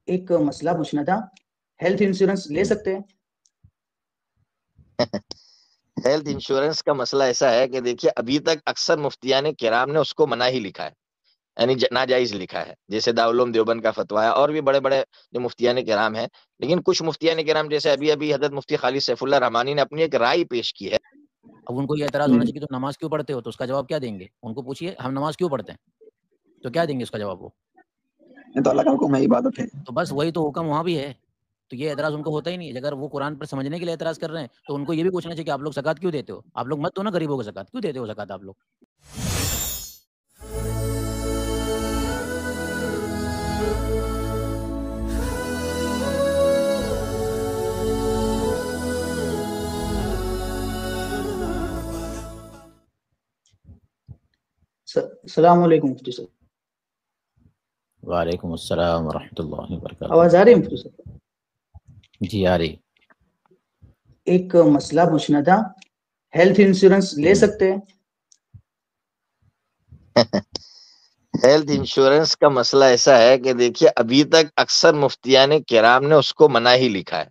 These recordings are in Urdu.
ایک مسئلہ پوچھنا تھا، ہیلتھ انشورنس لے سکتے ہیں؟ ہیلتھ انشورنس کا مسئلہ ایسا ہے کہ دیکھیے ابھی تک اکثر مفتیان کرام نے اس کو منع ہی لکھا ہے، یعنی ناجائز لکھا ہے، جیسے دارالعلوم دیوبند کا فتویٰ ہے اور بھی بڑے بڑے جو مفتیان کرام ہیں. لیکن کچھ مفتیان کرام جیسے ابھی حضرت مفتی خالد سیف اللہ رحمانی نے اپنی ایک رائے پیش کی ہے. اب ان کو یہ اعتراض ہونا چاہیے کہ تم نماز کیوں پڑھتے ہو، تو اس کا جواب کیا دیں گے؟ ان کو پوچھیے ہم نماز کیوں پڑھتے ہیں، تو کیا دیں گے اس کا جواب؟ وہ تو اللہ کا حکم ہے، عبادت ہے. تو بس وہی تو حکم وہاں بھی ہے، تو یہ اعتراض ان کو ہوتا ہی نہیں. اگر وہ قرآن پر سمجھنے کے لیے اعتراض کر رہے ہیں تو ان کو یہ بھی پوچھنا چاہیے کہ آپ لوگ زکات کیوں دیتے ہو؟ آپ لوگ مت دو نا غریبوں کو زکات، کیوں دیتے ہو زکات آپ لوگ؟ السلام علیکم مفتی صاحب. وعلیکم السلام ورحمۃ اللہ وبرکاتہ. آواز آ رہی ہے مفتی صاحب؟ جی آ رہی. ایک مسئلہ پوچھنا تھا، ہیلتھ انشورنس لے سکتے ہیں؟ ہیلتھ انشورنس کا مسئلہ ایسا ہے کہ دیکھیے ابھی تک اکثر مفتیان کرام نے اس کو منع ہی لکھا ہے،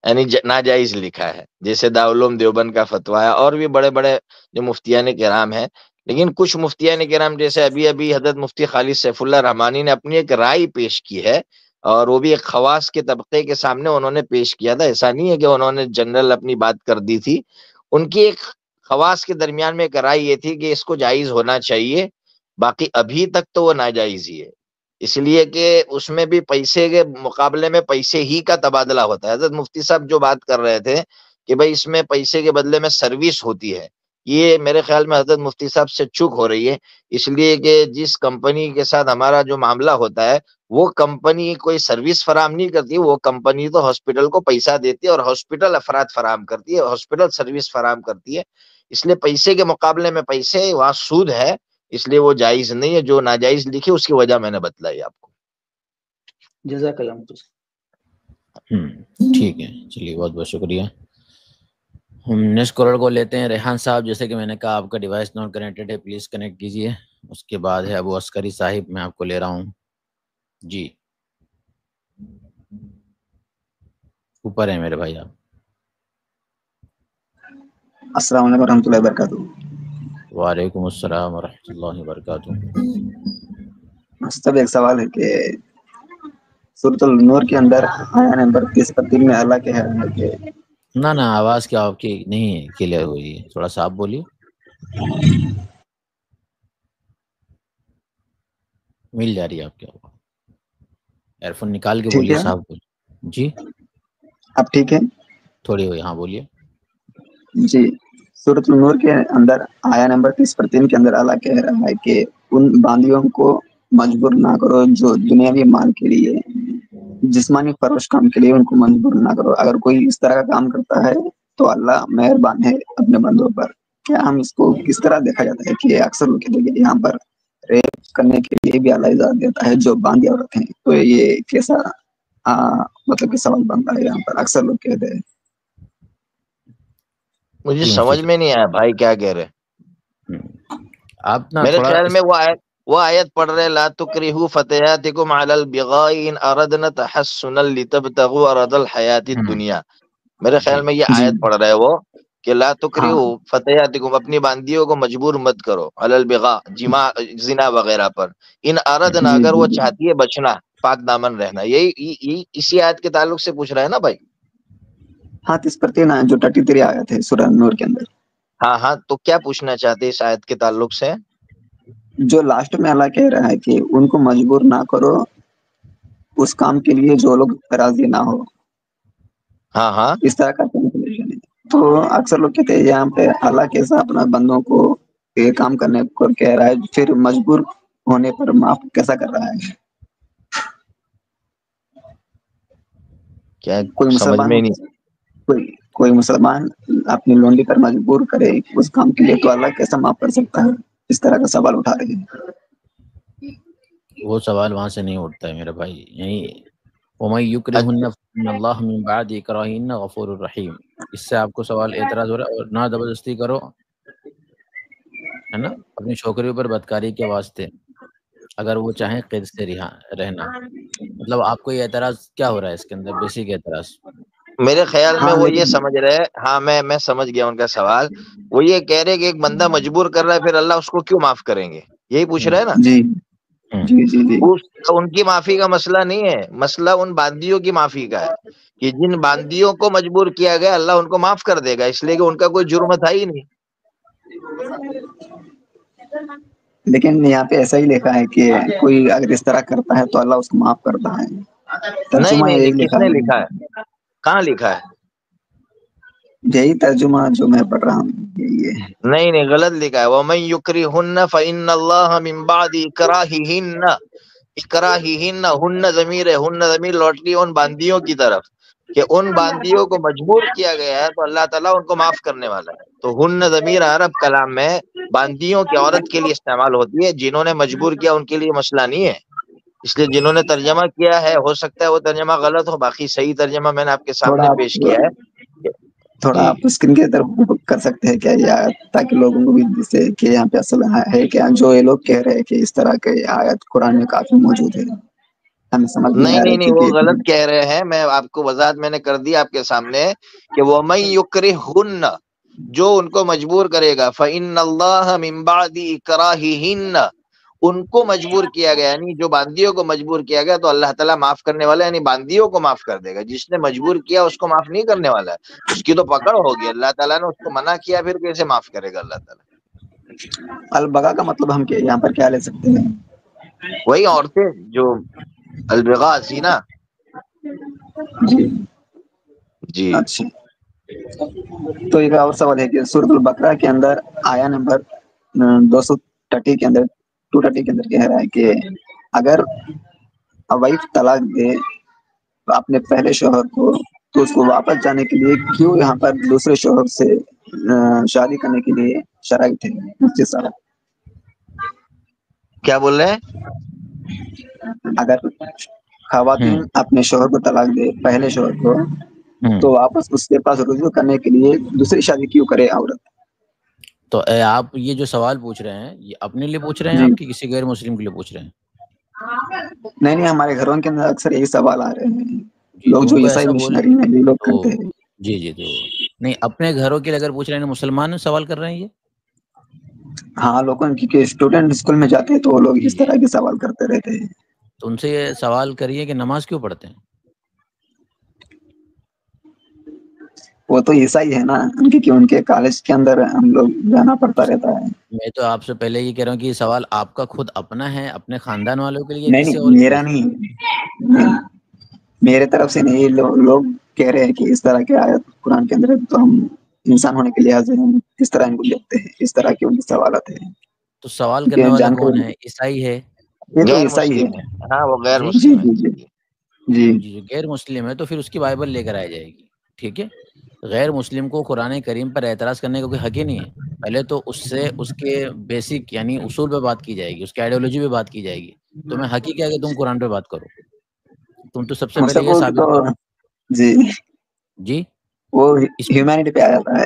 یعنی ناجائز لکھا ہے، جیسے دارالعلوم دیوبند کا فتویٰ ہے اور بھی بڑے بڑے جو مفتیان کرام ہیں. لیکن کچھ مفتیان کرام جیسے ابھی حضرت مفتی خالد سیف اللہ رحمانی نے اپنی ایک رائے پیش کی ہے، اور وہ بھی ایک خواص کے طبقے کے سامنے انہوں نے پیش کیا تھا. ایسا نہیں ہے کہ انہوں نے جنرل اپنی بات کر دی تھی. ان کی ایک خواص کے درمیان میں ایک رائے یہ تھی کہ اس کو جائز ہونا چاہیے، باقی ابھی تک تو وہ ناجائز ہی ہے، اس لیے کہ اس میں بھی پیسے کے مقابلے میں پیسے ہی کا تبادلہ ہوتا ہے. حضرت مفتی صاحب جو بات کر رہے تھے کہ بھائی اس میں پیسے کے بدلے میں سروس ہوتی ہے، یہ میرے خیال میں حضرت مفتی صاحب سے چوک ہو رہی ہے. اس لیے کہ جس کمپنی کے ساتھ ہمارا جو معاملہ ہوتا ہے وہ کمپنی کوئی سروس فراہم نہیں کرتی، وہ کمپنی تو ہاسپٹل کو پیسہ دیتی ہے اور ہاسپٹل افراد فراہم کرتی ہے، ہاسپٹل سروس فراہم کرتی ہے. اس لیے پیسے کے مقابلے میں پیسے، وہاں سود ہے، اس لیے وہ جائز نہیں ہے. جو ناجائز لکھی اس کی وجہ میں نے بتلائی آپ کو. جزاک اللہ مفتی صاحب. ٹھیک ہے، چلیے بہت بہت شکریہ. ہم نیکسٹ کالر کو لیتے ہیں. ریحان صاحب، جیسے کہ میں نے کہا آپ کا ڈیوائس ناٹ کنیکٹڈ ہے، پلیز کنیکٹ کیجئے. اس کے بعد ہے ابو عسکری صاحب، میں آپ کو لے رہا ہوں. جی اوپر ہیں میرے بھائی آپ. السلام علیکم ورحمۃ اللہ وبرکاتہ. وعلیکم السلام ورحمۃ اللہ وبرکاتہ. سب ایک سوال ہے کہ سورۃ النور کے اندر آیا نمبر 30 پر 3 میں اللہ کے ہے کہ نہ آواز کیا آپ کی نہیں کلیئر ہوئی ہے، تھوڑا سا آپ بولیے. مل جا رہی ہے آپ کے ایئر فون نکال کے ٹھیک بولیے ہے صاحب. جی اب ٹھیک ہے تھوڑی ہوئی، ہاں بولیے. جی. سورۃ النور کے اندر آیا نمبر 30 پر 3 کے اندر اللہ کہہ رہا ہے کہ ان باندیوں کو مجبور نہ کرو جو دنیاوی مال کے لیے، جسمانی فروش کام کے لیے ان کو مجبور نہ کرو. اگر کوئی اس طرح کا کام کرتا ہے تو اللہ مہربان ہے اپنے بندوں پر. کیا ہم اس کو کس طرح دیکھا جاتا ہے کہ اکثر لوگ کہتے ہیں کہ یہاں پر ریپ کرنے کے لیے بھی اللہ اجازت دیتا ہے جو باندھی عورت ہیں، تو یہ کیسا مطلب کہ سوال بنتا ہے یہاں پر. اکثر لوگ کہتے ہیں. مجھے جی مفتی سمجھ میں نہیں آیا بھائی کیا کہہ رہے. آپ نا میرے تھوڑا خیال میں وہ آیت پڑھ رہے لا تکرہوا فتياتكم على البغاء ان اردنا تحصنا لتبتغوا عرض الحیات الدنیا. میرے خیال میں یہ جی آیت پڑھ رہے وہ کہ لا ہاں تکرہوا فتياتكم، اپنی باندیوں کو مجبور مت کرو، علی البغاء، زنا وغیرہ پر، ان اردنا، جی اگر جی وہ جی چاہتی ہے بچنا، پاک دامن رہنا. یہی اسی آیت کے تعلق سے پوچھ رہا ہے نا بھائی. ہاں 30 پر 3 جو 33 آیا تھے سورہ نور کے اندر. ہاں تو کیا پوچھنا چاہتے اس آیت کے تعلق سے؟ جو لاسٹ میں اللہ کہہ رہا ہے کہ ان کو مجبور نہ کرو اس کام کے لیے جو لوگ راضی نہ ہو. ہاں اس طرح کا کیلکولیشن ہے. تو اکثر لوگ کہتے ہیں یہاں پہ اللہ کیسا اپنا بندوں کو یہ کام کرنے کو کہہ رہا ہے، پھر مجبور ہونے پر معاف کیسا کر رہا ہے. کیا کوئی سمجھ مسلمان میں نہیں. کوئی مسلمان اپنی لونڈی پر مجبور کرے اس کام کے لیے تو اللہ کیسا معاف کر سکتا ہے؟ اس طرح کا سوال اٹھا رہے ہیں. وہ سوال وہاں سے نہیں اٹھتا ہے میرے بھائی. یہی وَمَن يُكْرِهُنَّ فَإِنَّ اللَّهَ مِن بَعْدِ إِكْرَاهِهِنَّ غَفُورٌ رَحِيمٌ. اس سے آپ کو سوال اعتراض ہو رہا ہے. اور نہ زبردستی کرو، ہے نا، اپنی چھوکریوں پر بدکاری کے واسطے. اگر وہ چاہیں قید سے رہنا. مطلب آپ کو یہ اعتراض کیا ہو رہا ہے اس کے اندر، بیسک اعتراض؟ میرے خیال میں ہاں وہ یہ لیکن سمجھ رہے ہیں، ہاں میں سمجھ گیا ان کا سوال. وہ یہ کہہ رہے کہ ایک بندہ مجبور کر رہا ہے، پھر اللہ اس کو کیوں معاف کریں گے، یہی پوچھ رہے ہیں نا. جی جی جی جی ان کی معافی کا مسئلہ نہیں ہے، مسئلہ ان باندیوں کی معافی کا ہے کہ جن باندیوں کو مجبور کیا گیا اللہ ان کو معاف کر دے گا، اس لیے کہ ان کا کوئی جرم تھا ہی نہیں. لیکن یہاں پہ ایسا ہی لکھا ہے کہ کوئی اگر اس طرح کرتا ہے تو اللہ اس کو معاف کرتا ہے. نہیں ترجمہ نہیں یہی نہیں، کس لکھا نے ہے، لکھا ہے، کہاں لکھا ہے؟ یہی ترجمہ جو میں پڑھ رہا ہوں یہی ہے. نہیں غلط لکھا ہے. وَمَن يُكْرِهُنَّ فَإِنَّ اللَّهَ مِن بَعْدِ إِكْرَاهِهِنَّ ہن ضمیر ہے، ہن ضمیر لوٹتی ہے ان باندیوں کی طرف کہ ان باندیوں کو مجبور کیا گیا ہے تو اللہ تعالیٰ ان کو معاف کرنے والا ہے. تو ہن ضمیر عرب کلام میں باندیوں کی عورت کے لیے استعمال ہوتی ہے، جنہوں نے مجبور کیا ان کے لیے مسئلہ نہیں ہے. اس لیے جنہوں نے ترجمہ کیا ہے ہو سکتا ہے وہ ترجمہ غلط ہو، باقی صحیح ترجمہ میں نے آپ کے تھوڑا سامنے آپ پیش کیا ہے. تھوڑا جی آپ اسکرین کی طرف کر سکتے ہیں کیا، یا تاکہ لوگوں کو بھی جسے کہ یہاں پہ اصل ہے کیا جو یہ لوگ کہہ رہے ہیں کہ اس طرح کے آیت قرآن میں کافی موجود ہے، ہمیں سمجھ نہیں آ رہی نہیں تھی وہ کہ غلط کہہ رہے ہیں. میں آپ کو وضاحت میں نے کر دی آپ کے سامنے کہ وَمَن يُكْرِهُنَّ جو ان کو مجبور کرے گا فَإِنَّ اللَّهَ مِن بَعْدِ إِكْرَاهِهِنَّ ان کو مجبور کیا گیا، یعنی جو باندیوں کو مجبور کیا گیا تو اللہ تعالیٰ معاف کرنے والا ہے، یعنی باندیوں کو معاف کر دے گا. جس نے مجبور کیا اس کو معاف نہیں کرنے والا ہے، اس کی تو پکڑ ہوگی. اللہ تعالیٰ نے اس کو منع کیا، پھر کیسے معاف کرے گا اللہ تعالیٰ؟ البغا کا مطلب ہم یہاں پر کیا لے سکتے ہیں؟ وہی عورتیں جو البغاء زینا. جی جی اچھا. تو ایک اور سوال ہے کہ سورۃ البقرہ کے اندر آیا نمبر 230 کے اندر 230 کے اندر کہہ رہا ہے کہ اگر وائف طلاق دے اپنے پہلے شوہر کو تو اس کو واپس جانے کے لیے کیوں یہاں پر دوسرے شوہر سے شادی کرنے کے لیے شرائط ہے مفتی صاحب؟ کیا بول رہے ہیں؟ اگر خواتین اپنے شوہر کو طلاق دے پہلے شوہر کو تو واپس اس کے پاس رجوع کرنے کے لیے دوسری شادی کیوں کرے عورت؟ تو آپ یہ جو سوال پوچھ رہے ہیں یہ اپنے لیے پوچھ رہے ہیں جی آپ کی کسی غیر مسلم کے لیے پوچھ رہے ہیں؟ نہیں ہمارے گھروں کے اندر اکثر یہی سوال آ رہے ہیں، جی لوگ تو جو ان کو عیسائی ایسا بولیں مشنری ہیں یہ لوگ تو کرتے ہیں. جی تو نہیں اپنے گھروں کے لیے اگر پوچھ رہے ہیں مسلمان سوال کر رہے ہیں یہ. ہاں لوگوں کی اسٹوڈنٹ اسکول میں جاتے ہیں تو وہ لوگ جی اس طرح کے سوال کرتے رہتے ہیں. تو ان سے یہ سوال کریے کہ نماز کیوں پڑھتے ہیں؟ وہ تو عیسائی ہے نا، کیونکہ ان کے کالج کے اندر ہم لوگ جانا پڑتا رہتا ہے. میں تو آپ سے پہلے یہ کہہ رہا ہوں کہ یہ سوال آپ کا خود اپنا ہے، اپنے خاندان والوں کے لیے کسی اور کے میرا لیے؟ نہیں، میرے طرف سے نہیں. لوگ کہہ رہے ہیں کہ اس طرح کی آیت قرآن کے اندر ہے تو ہم انسان ہونے کے لحاظ سے ہم کس طرح ان کو دیکھتے ہیں، اس طرح کے ان کے سوالات ہیں. تو سوال کرنے کیونکہ والا کون جانکاری ہے؟ عیسائی ہے؟ یہ تو غیر عیسائی ہے. مسلم ہے. ہاں وہ غیر جی مسلم ہے. جی جی جی جو غیر مسلم ہے تو پھر اس کی بائبل لے کر آئی جائے گی. ٹھیک ہے، غیر مسلم کو قرآن کریم پر اعتراض کرنے کا کوئی حق ہی نہیں ہے. پہلے تو اس سے اس کے بیسک یعنی اصول پہ بات کی جائے گی، اس کی آئیڈیالوجی پہ بات کی جائے گی. تمہیں حق ہی کیا کہ تم قرآن پہ بات کرو؟ تم تو سب سے پہلے یہ ثابت کرو. جی جی وہ اس ہیومینٹی پہ آ جاتا ہے.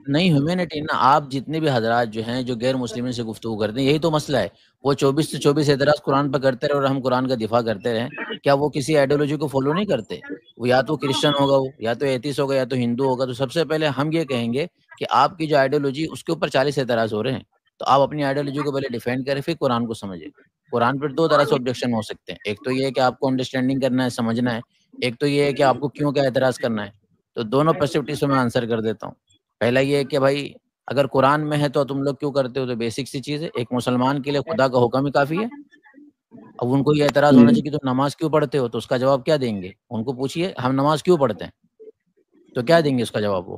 نہیں ہیومینٹی نا، آپ جتنے بھی حضرات جو ہیں جو غیر مسلموں سے گفتگو کرتے ہیں یہی تو مسئلہ ہے. وہ 24 سے 24 اعتراض قرآن پہ کرتے رہے اور ہم قرآن کا دفاع کرتے رہے. کیا وہ کسی آئیڈیالوجی کو فالو نہیں کرتے؟ وہ یا تو کرسچن ہوگا، وہ یا تو ایتھیسٹ ہوگا، یا تو ہندو ہوگا. تو سب سے پہلے ہم یہ کہیں گے کہ آپ کی جو آئیڈیالوجی اس کے اوپر 40 اعتراض ہو رہے ہیں، تو آپ اپنی آئیڈیالوجی کو پہلے ڈیفینڈ کریں پھر قرآن کو سمجھیں. قرآن پر 2 طرح سے آبجیکشن ہو سکتے ہیں. ایک تو یہ ہے کہ آپ کو انڈرسٹینڈنگ کرنا ہے، سمجھنا ہے. ایک تو یہ ہے کہ آپ کو کیوں کیا اعتراض کرنا ہے. تو دونوں پرسپیکٹو سے میں آنسر کر دیتا ہوں. پہلا یہ ہے کہ بھائی اگر قرآن میں ہے تو تم لوگ کیوں کرتے ہو؟ تو بیسک سی چیز ہے، ایک مسلمان کے لیے خدا کا حکم ہی کافی ہے. اب ان کو یہ اعتراض ہونا چاہیے کہ تم نماز کیوں پڑھتے ہو، تو اس کا جواب کیا دیں گے؟ ان کو پوچھیے ہم نماز کیوں پڑھتے ہیں، تو کیا دیں گے اس کا جواب وہ؟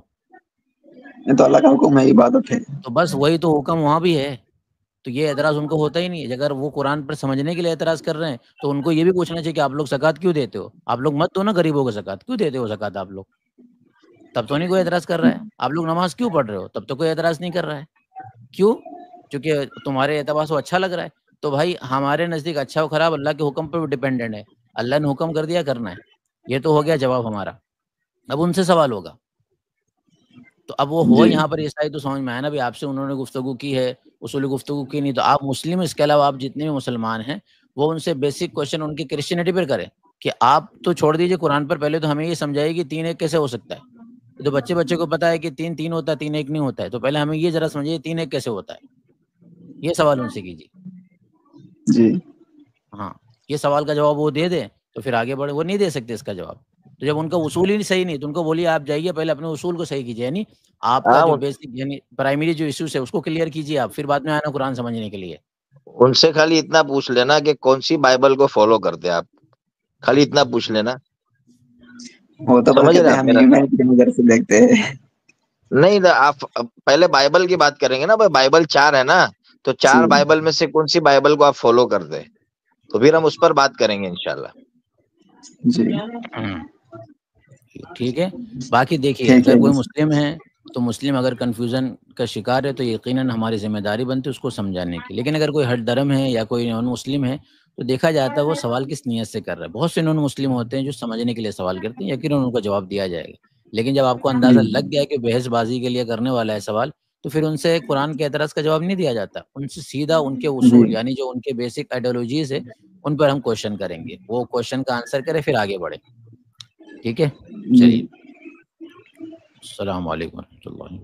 یہ تو اللہ کا حکم ہے، عبادت ہے. تو بس وہی تو حکم وہاں بھی ہے. تو یہ اعتراض ان کو ہوتا ہی نہیں ہے. اگر وہ قرآن پر سمجھنے کے لیے اعتراض کر رہے ہیں تو ان کو یہ بھی پوچھنا چاہیے کہ آپ لوگ زکوٰۃ کیوں دیتے ہو؟ آپ لوگ مت دو نا غریبوں کو زکوٰۃ، کیوں دیتے ہو زکوٰۃ آپ لوگ؟ تب تو نہیں کوئی اعتراض کر رہا ہے. آپ لوگ نماز کیوں پڑھ رہے ہو؟ تب تو کوئی اعتراض نہیں کر رہا ہے. کیوں؟ کیونکہ تمہارے اعتبار سے اچھا لگ رہا ہے. تو بھائی ہمارے نزدیک اچھا و خراب اللہ کے حکم پر ڈیپینڈنٹ ہے. اللہ نے حکم کر دیا کرنا ہے. یہ تو ہو گیا جواب ہمارا. اب ان سے سوال ہوگا. تو اب وہ ہو جی یہاں پر عیسائی تو سمجھ میں آیا نا بھی آپ سے انہوں نے گفتگو کی ہے اصول گفتگو کی نہیں. تو آپ مسلم، اس کے علاوہ آپ جتنے بھی مسلمان ہیں وہ ان سے بیسک کوشچن ان کی کرسچینٹی پر کریں کہ آپ تو چھوڑ دیجئے قرآن پر، پہلے تو ہمیں یہ سمجھائے کہ 3 1 کیسے ہو سکتا ہے. تو بچے کو پتا ہے کہ 3 3 ہوتا ہے، 3 1 نہیں ہوتا ہے. تو پہلے ہمیں یہ ذرا سمجھیے 3 1 کیسے ہوتا ہے، یہ سوال ان سے کیجیے. جی ہاں، یہ سوال کا جواب وہ دے دیں تو پھر آگے بڑھے. وہ نہیں دے سکتے اس کا جواب. تو جب ان کا اصول ہی صحیح نہیں تو ان کو بولیے آپ جائیے پہلے اپنے اصول کو صحیح کیجیے. یعنی آپ کا ہاں جو بیسک یعنی پرائمری جو ایشوز ہے اس کو کلیئر کیجیے آپ، پھر بعد میں آنا قرآن سمجھنے کے لیے. ان سے خالی اتنا پوچھ لینا کہ کون سی بائبل کو فالو کرتے ہیں آپ، خالی اتنا پوچھ لینا. وہ تو بس سمجھ رہے کہتے ہیں آپ ہم میرا؟ ہیومینٹی کی نظر سے دیکھتے ہیں. نہیں آپ پہلے بائبل کی بات کریں گے نا بھائی، بائبل 4 ہے نا، تو 4 جی بائبل میں سے کون سی بائبل کو آپ فالو کرتے ہیں، تو پھر ہم اس پر بات کریں گے انشاءاللہ. جی ٹھیک ہے. باقی دیکھیے ٹھیک اگر ہے. کوئی مسلم ہے تو مسلم اگر کنفیوژن کا شکار ہے تو یقیناً ہماری ذمہ داری بنتی ہے اس کو سمجھانے کی. لیکن اگر کوئی ہٹ درم ہے یا کوئی نان مسلم ہے تو دیکھا جاتا ہے وہ سوال کس نیت سے کر رہا ہے. بہت سے نان مسلم ہوتے ہیں جو سمجھنے کے لیے سوال کرتے ہیں، یقیناً ان کو جواب دیا جائے گا. لیکن جب آپ کو اندازہ لگ گیا کہ بحث بازی کے لیے کرنے والا ہے سوال، تو پھر ان سے قرآن کے اعتراض کا جواب نہیں دیا جاتا. ان سے سیدھا ان کے اصول یعنی جو ان کے بیسک آئیڈیالوجیز ہے ان پر ہم کوشچن کریں گے. وہ کوشچن کا آنسر کرے پھر آگے بڑھے. ٹھیک ہے، چلیے. السلام علیکم ورحمۃ اللہ.